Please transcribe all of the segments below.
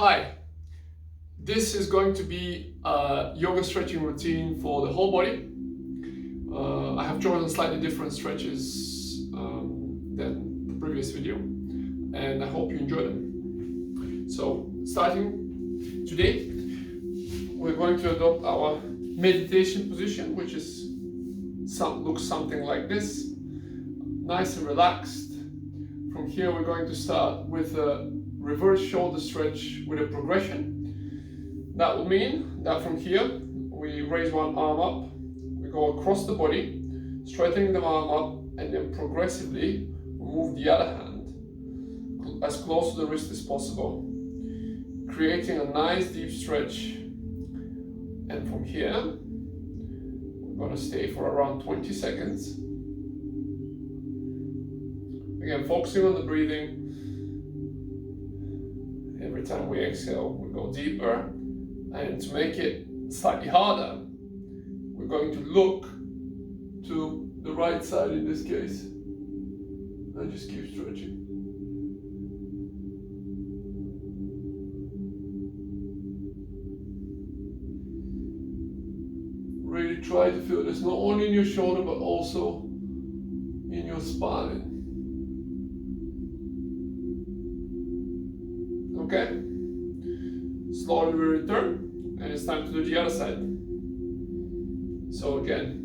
Hi, this is going to be a yoga stretching routine for the whole body. I have chosen slightly different stretches than the previous video, and I hope you enjoy them. So, starting today, we're going to adopt our meditation position, which is looks something like this, nice and relaxed. From here, we're going to start with a reverse shoulder stretch with a progression. That will mean that from here, we raise one arm up, we go across the body, straightening the arm up, and then progressively move the other hand as close to the wrist as possible, creating a nice deep stretch. And from here, we're going to stay for around 20 seconds. Again, focusing on the breathing. Every time we exhale, we go deeper. And to make it slightly harder, we're going to look to the right side in this case. And just keep stretching. Really try to feel this not only in your shoulder but also in your spine. Okay? Slowly we return, and it's time to do the other side. So again,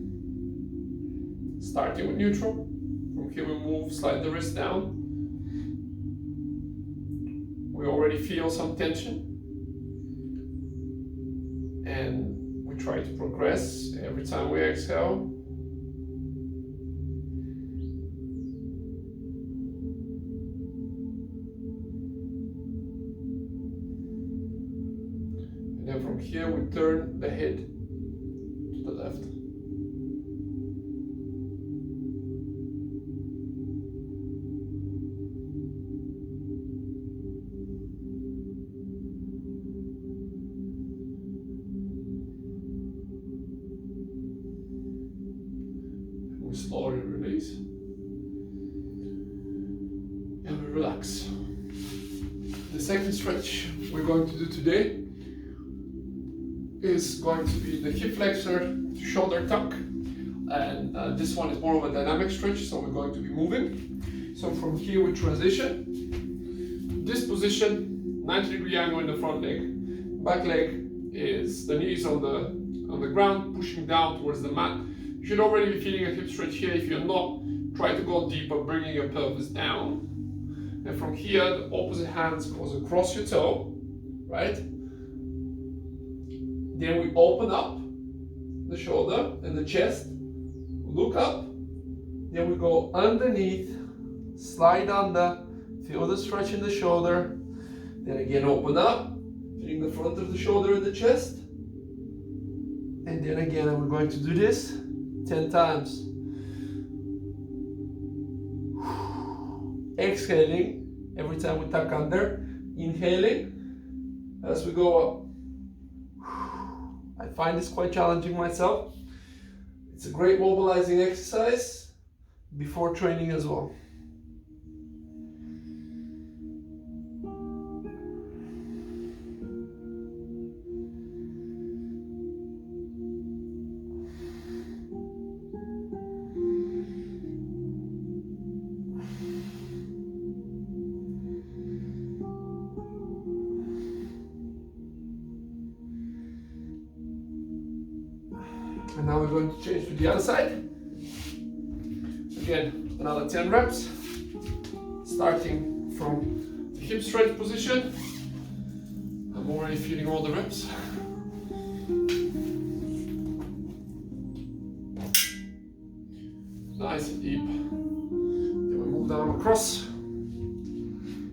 starting with neutral. From here we move, slide the wrist down. We already feel some tension. And we try to progress every time we exhale. And then from here we turn the head to the left. And we slowly release. And we relax. The second stretch we're going to do today is going to be the hip flexor to shoulder tuck, and this one is more of a dynamic stretch, so we're going to be moving. So from here we transition. This position, 90-degree angle in the front leg. Back leg is the knees on the ground, pushing down towards the mat. You should already be feeling a hip stretch here. If you're not, try to go deeper, bringing your pelvis down. And from here, the opposite hand goes across your toe, right? Then we open up the shoulder and the chest, look up, then we go underneath, slide under, feel the stretch in the shoulder, then again open up, feeling the front of the shoulder and the chest, and then again we're going to do this 10 times. Exhaling every time we tuck under, inhaling as we go up. I find this quite challenging myself. It's a great mobilizing exercise before training as well. And now we're going to change to the other side. Again, another 10 reps. Starting from the hip stretch position. I'm already feeling all the reps. Nice and deep. Then we move down across.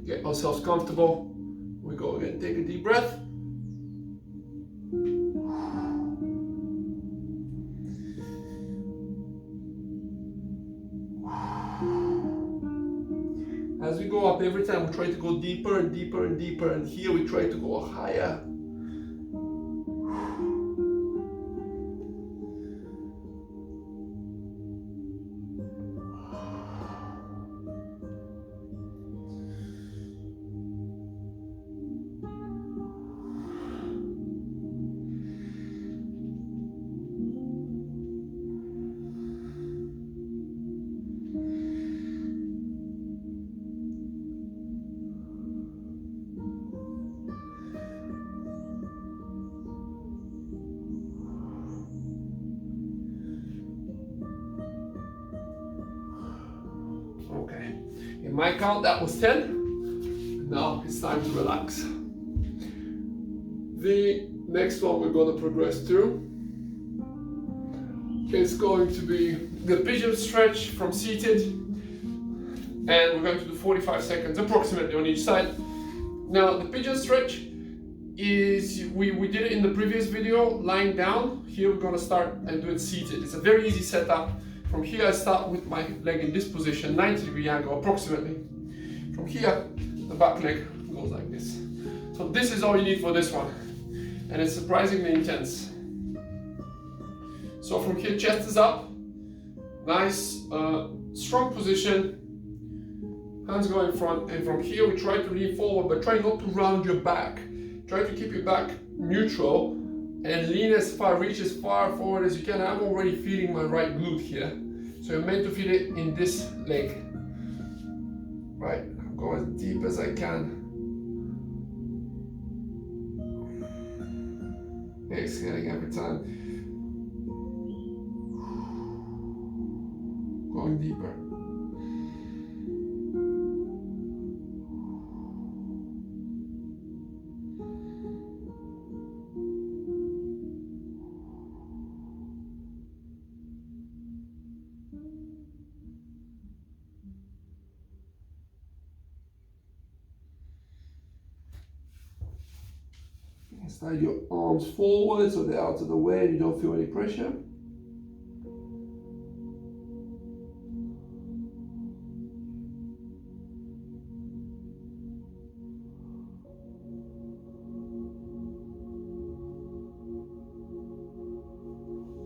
Get ourselves comfortable. We go again, take a deep breath. As we go up, every time we try to go deeper and deeper and deeper, and here we try to go higher. my count, that was 10. Now it's time to relax. The next one we're going to progress through is going to be the pigeon stretch from seated, and we're going to do 45 seconds approximately on each side. Now the pigeon stretch is, we did it in the previous video lying down. Here we're going to start and do it seated. It's a very easy setup. From here I start with my leg in this position, 90-degree angle approximately. From here the back leg goes like this. So this is all you need for this one, and it's surprisingly intense. So from here, chest is up, nice strong position, hands go in front, and from here we try to lean forward, but try not to round your back. Try to keep your back neutral and lean as far, reach as far forward as you can. I'm already feeling my right glute here, so you're meant to feel it in this leg. Right, go as deep as I can. Exhaling every time. Going deeper. Slide your arms forward so they're out of the way and you don't feel any pressure.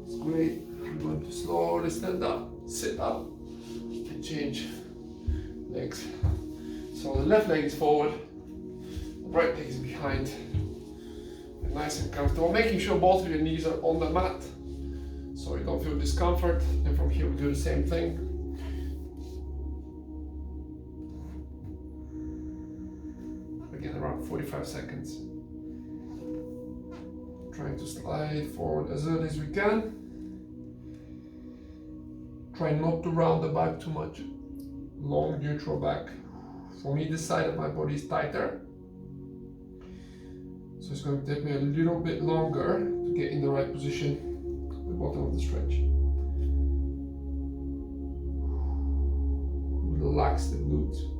It's great. I'm going to slowly stand up, sit up, and change legs. So the left leg is forward, the right leg is behind. Nice and comfortable, making sure both of your knees are on the mat so you don't feel discomfort. And from here we do the same thing. Again, around 45 seconds. Trying to slide forward as early as we can. Try not to round the back too much. Long neutral back. For me, this side of my body is tighter. So it's going to take me a little bit longer to get in the right position at the bottom of the stretch. Relax the glutes.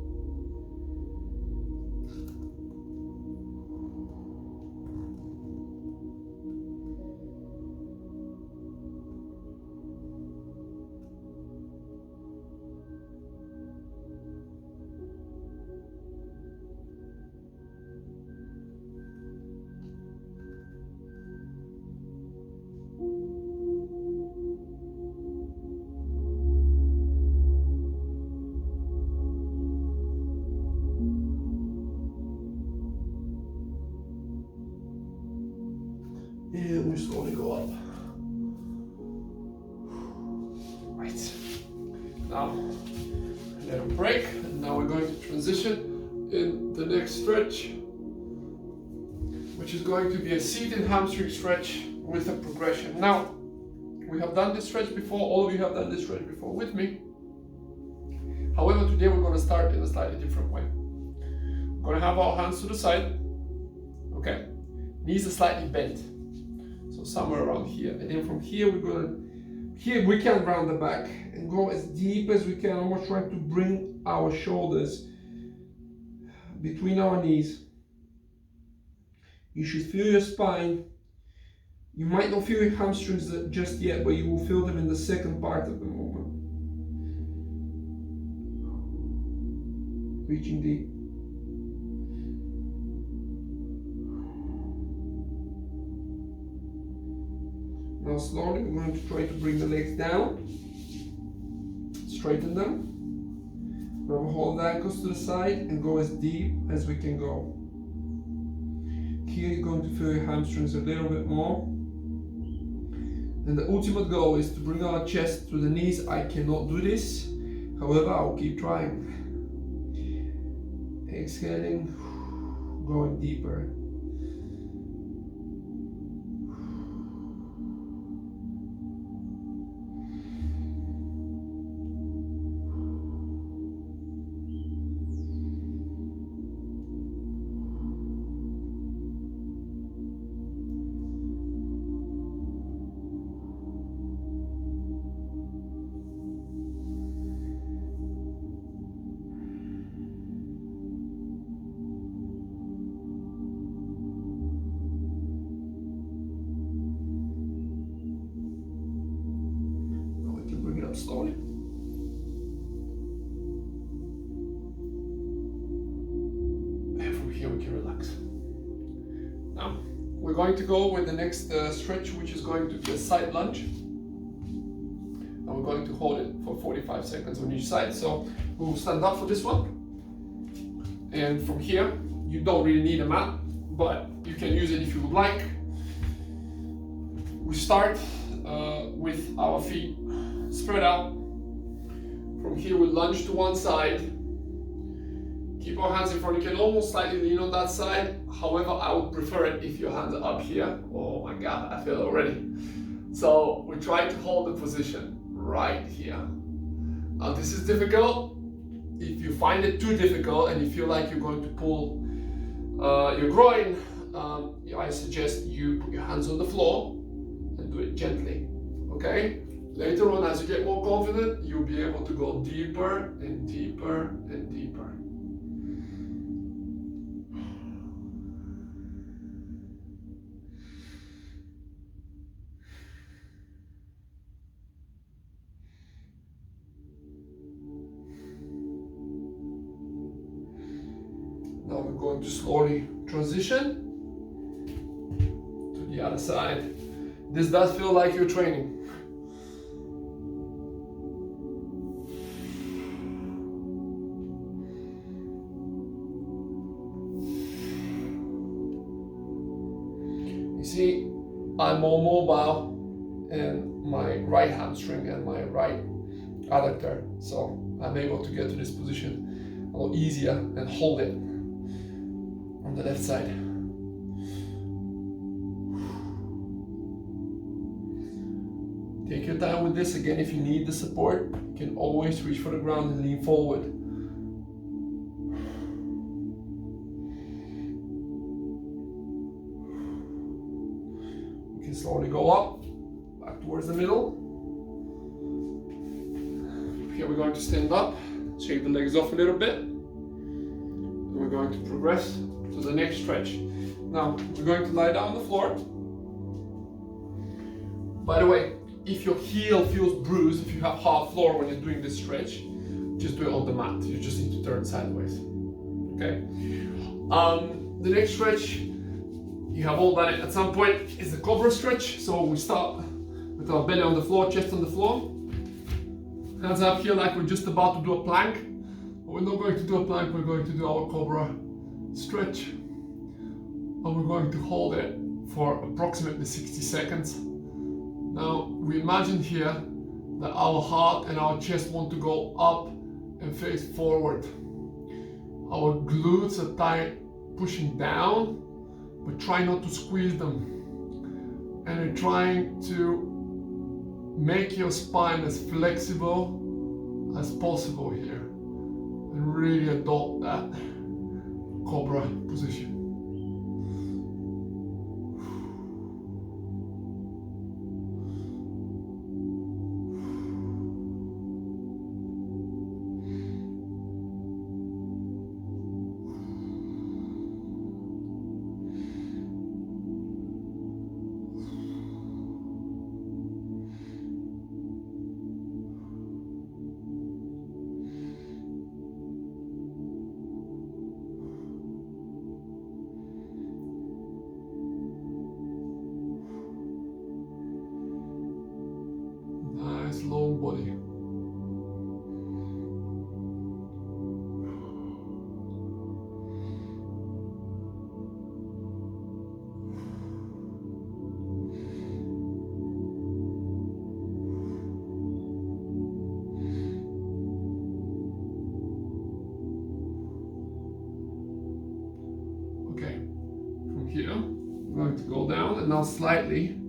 And we slowly go up. Right. Now, a little break, and now we're going to transition in the next stretch, which is going to be a seated hamstring stretch with a progression. Now, we have done this stretch before, all of you have done this stretch before with me. However, today we're going to start in a slightly different way. We're going to have our hands to the side, okay? Knees are slightly bent. So somewhere around here, and then from here we're gonna, here we can round the back and go as deep as we can, almost trying to bring our shoulders between our knees. You should feel your spine. You might not feel your hamstrings just yet, but you will feel them in the second part of the movement. Reaching deep. Now slowly we're going to try to bring the legs down, straighten them, now hold the ankles to the side and go as deep as we can go. Here you're going to feel your hamstrings a little bit more. And the ultimate goal is to bring our chest to the knees. I cannot do this, however I'll keep trying. Exhaling, going deeper. up slowly. And from here we can relax. Now, we're going to go with the next stretch, which is going to be a side lunge. And we're going to hold it for 45 seconds on each side. So we'll stand up for this one. And from here, you don't really need a mat, but you can use it if you would like. We start with our feet spread out. From here, we lunge to one side. Keep our hands in front. You can almost slightly lean on that side. However, I would prefer it if your hands are up here. Oh my God, I feel it already. So we try to hold the position right here. Now this is difficult. If you find it too difficult and you feel like you're going to pull your groin, I suggest you put your hands on the floor and do it gently, okay? Later on, as you get more confident, you'll be able to go deeper and deeper and deeper. Now we're going to slowly transition to the other side. This does feel like you're training. You see, I'm more mobile in my right hamstring and my right adductor, so I'm able to get to this position a lot easier and hold it on the left side. Take your time with this. Again, if you need the support, you can always reach for the ground and lean forward. You can slowly go up, back towards the middle. Here we're going to stand up, shake the legs off a little bit. And we're going to progress to the next stretch. Now, we're going to lie down on the floor. By the way, if your heel feels bruised, if you have hard floor when you're doing this stretch, just do it on the mat. You just need to turn sideways. Okay? The next stretch, you have all done it at some point, is the cobra stretch. So we start with our belly on the floor, chest on the floor. Hands up here like we're just about to do a plank. But we're not going to do a plank, we're going to do our cobra stretch. And we're going to hold it for approximately 60 seconds. Now, we imagine here that our heart and our chest want to go up and face forward. Our glutes are tight, pushing down, but try not to squeeze them. And you're trying to make your spine as flexible as possible here. And really adopt that cobra position. Long body. Okay, from here, I'm going to go down and now slightly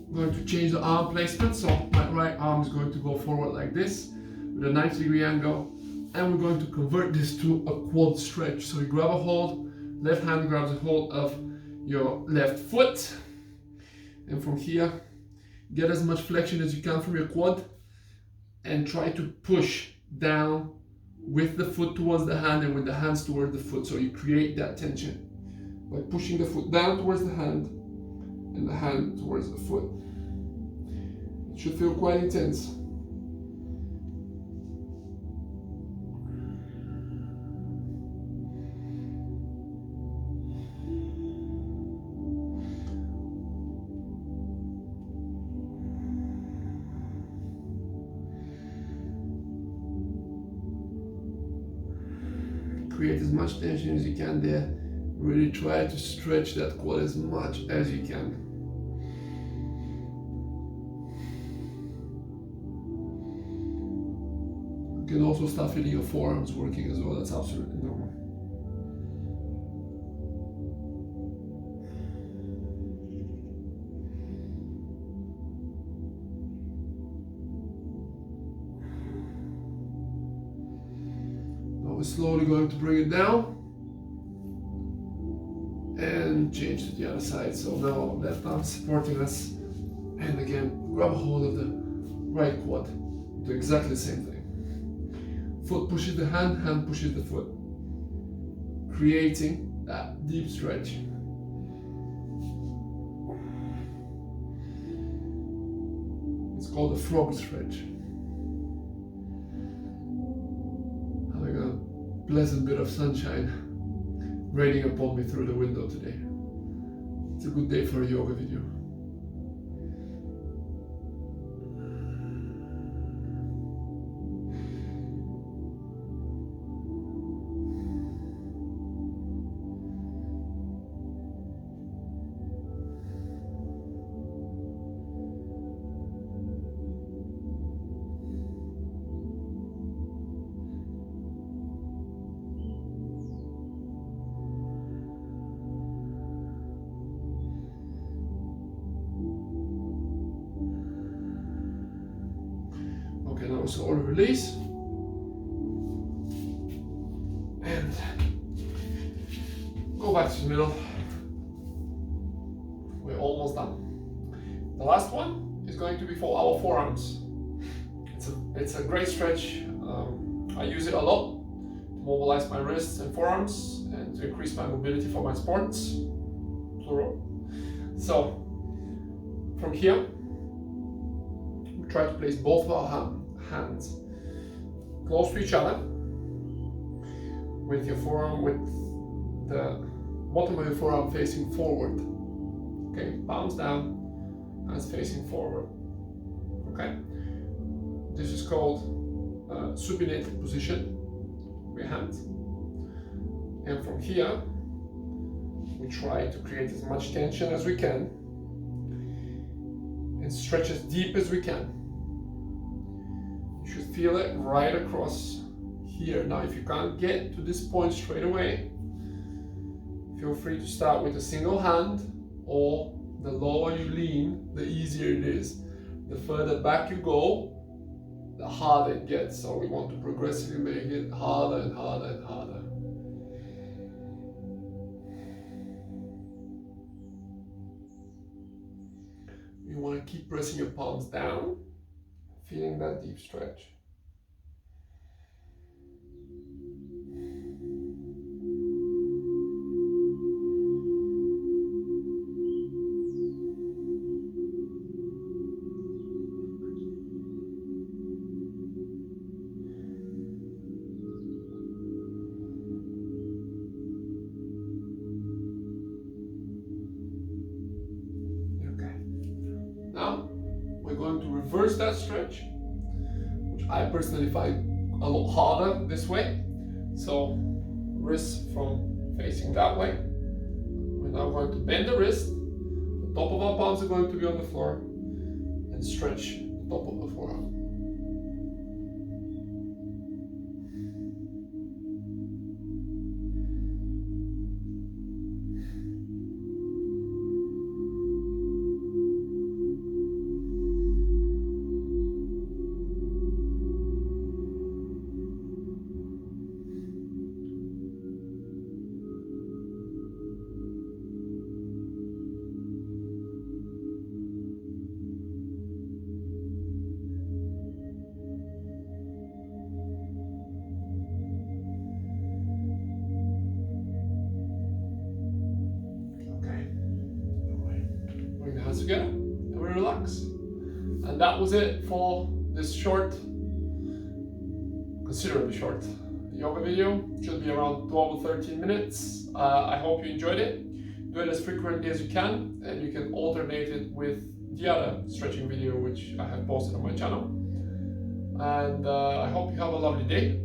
I'm going to change the arm placement, so my right arm is going to go forward like this with a 90-degree angle, and we're going to convert this to a quad stretch. So you grab a hold, left hand grabs a hold of your left foot, and from here get as much flexion as you can from your quad and try to push down with the foot towards the hand and with the hands towards the foot, so you create that tension by pushing the foot down towards the hand and the hand towards the foot. It should feel quite intense. Create as much tension as you can there. Really try to stretch that quad as much as you can. You can also start feeling your forearms working as well. That's absolutely normal. Now we're slowly going to bring it down and change to the other side. So now left arm supporting us, and again grab a hold of the right quad. Do exactly the same thing. Foot pushes the hand, hand pushes the foot, creating that deep stretch. It's called a frog stretch. Having a pleasant bit of sunshine raining upon me through the window today. It's a good day for a yoga video. Okay, now slowly release. And go back to the middle. We're almost done. The last one is going to be for our forearms. It's a great stretch. I use it a lot to mobilize my wrists and forearms and to increase my mobility for my sports, plural. So from here, we try to place both of our hands close to each other, with your forearm, with the bottom of your forearm facing forward. Okay, palms down, hands facing forward. Okay, this is called supinated position with your hands. And from here, we try to create as much tension as we can and stretch as deep as we can. You should feel it right across here. Now, if you can't get to this point straight away, feel free to start with a single hand, or the lower you lean, the easier it is. The further back you go, the harder it gets. So we want to progressively make it harder and harder and harder. You want to keep pressing your palms down, feeling that deep stretch. Now, we're going to reverse that stretch, which I personally find a lot harder this way. So, wrists from facing that way. We're now going to bend the wrist. The top of our palms are going to be on the floor, and stretch the top of the forearm. Together and we relax. And that was it for this short, considerably short yoga video. It should be around 12 or 13 minutes. I hope you enjoyed it. Do it as frequently as you can, and you can alternate it with the other stretching video which I have posted on my channel. And I hope you have a lovely day.